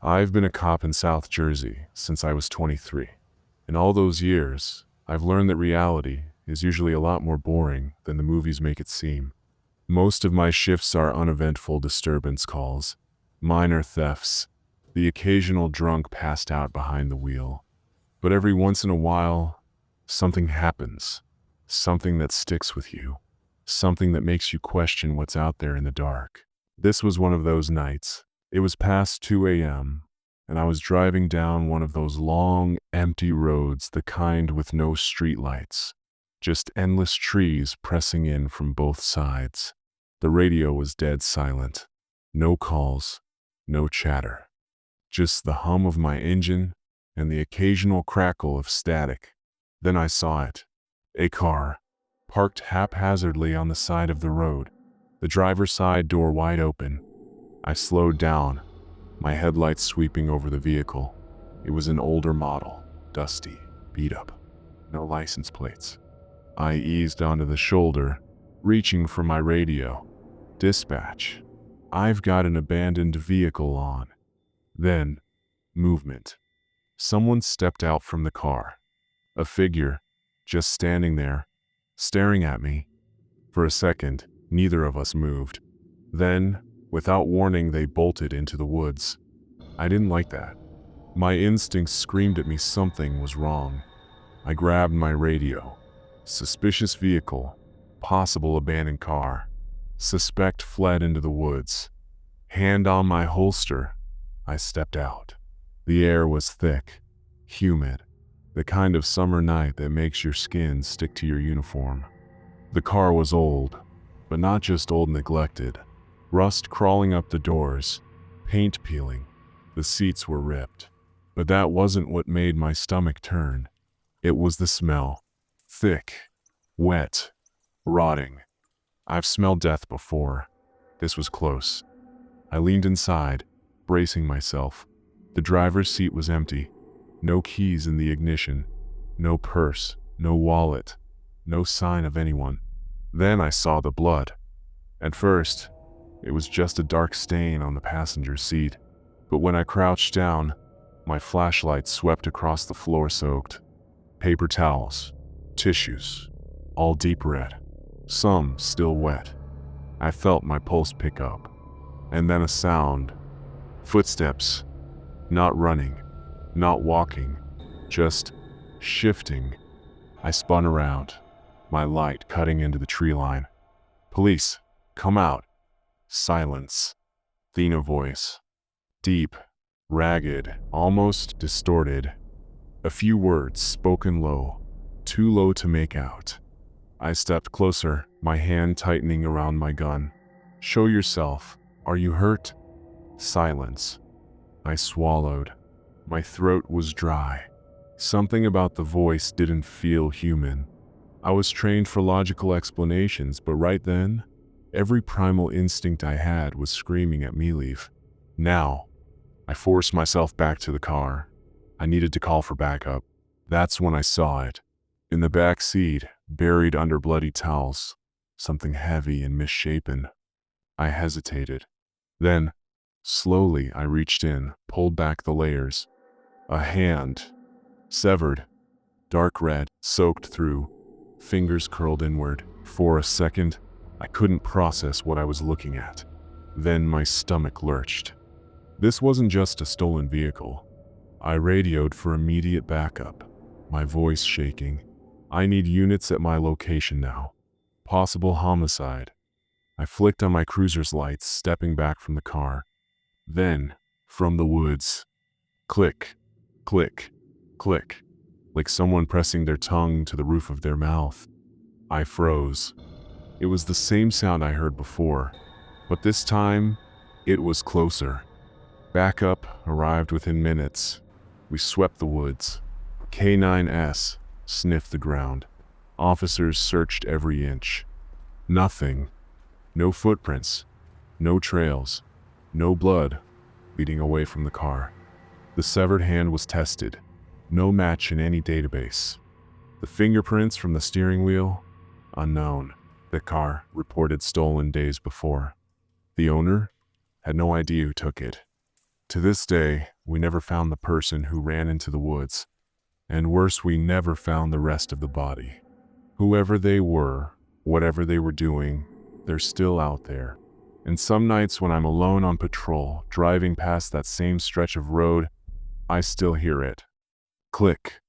I've been a cop in South Jersey since I was 23. In all those years, I've learned that reality is usually a lot more boring than the movies make it seem. Most of my shifts are uneventful disturbance calls, minor thefts, the occasional drunk passed out behind the wheel. But every once in a while, something happens, something that sticks with you, something that makes you question what's out there in the dark. This was one of those nights. It was past 2 a.m., and I was driving down one of those long, empty roads, the kind with no streetlights, just endless trees pressing in from both sides. The radio was dead silent. No calls, no chatter. Just the hum of my engine and the occasional crackle of static. Then I saw it. A car, parked haphazardly on the side of the road, the driver's side door wide open. I slowed down, my headlights sweeping over the vehicle. It was an older model, dusty, beat up, no license plates. I eased onto the shoulder, reaching for my radio. Dispatch. I've got an abandoned vehicle on. Then, movement. Someone stepped out from the car. A figure, just standing there, staring at me. For a second, neither of us moved. Then, without warning, they bolted into the woods. I didn't like that. My instincts screamed at me something was wrong. I grabbed my radio. Suspicious vehicle, possible abandoned car. Suspect fled into the woods. Hand on my holster, I stepped out. The air was thick, humid, the kind of summer night that makes your skin stick to your uniform. The car was old, but not just old neglected. Rust crawling up the doors, paint peeling. The seats were ripped. But that wasn't what made my stomach turn. It was the smell. Thick, wet, rotting. I've smelled death before. This was close. I leaned inside, bracing myself. The driver's seat was empty. No keys in the ignition. No purse, no wallet, no sign of anyone. Then I saw the blood. At first, it was just a dark stain on the passenger seat. But when I crouched down, my flashlight swept across the floor soaked. Paper towels, tissues, all deep red, some still wet. I felt my pulse pick up. And then a sound. Footsteps. Not running, not walking, just shifting. I spun around, my light cutting into the tree line. Police, come out. Silence. Thin voice. Deep, ragged, almost distorted. A few words spoken low, too low to make out. I stepped closer, my hand tightening around my gun. Show yourself. Are you hurt? Silence. I swallowed. My throat was dry. Something about the voice didn't feel human. I was trained for logical explanations, but right then, every primal instinct I had was screaming at me leave. Now, I forced myself back to the car. I needed to call for backup. That's when I saw it. In the back seat, buried under bloody towels, something heavy and misshapen. I hesitated. Then, slowly I reached in, pulled back the layers. A hand, severed, dark red, soaked through, fingers curled inward. For a second, I couldn't process what I was looking at. Then my stomach lurched. This wasn't just a stolen vehicle. I radioed for immediate backup, my voice shaking. I need units at my location now. Possible homicide. I flicked on my cruiser's lights, stepping back from the car. Then, from the woods, click, click, click, like someone pressing their tongue to the roof of their mouth. I froze. It was the same sound I heard before, but this time, it was closer. Backup arrived within minutes. We swept the woods. K9S sniffed the ground. Officers searched every inch. Nothing. No footprints. No trails. No blood leading away from the car. The severed hand was tested. No match in any database. The fingerprints from the steering wheel? Unknown. The car reported stolen days before. The owner? Had no idea who took it. To this day, we never found the person who ran into the woods, and worse, we never found the rest of the body. Whoever they were, whatever they were doing, they're still out there. And some nights when I'm alone on patrol, driving past that same stretch of road, I still hear it. Click.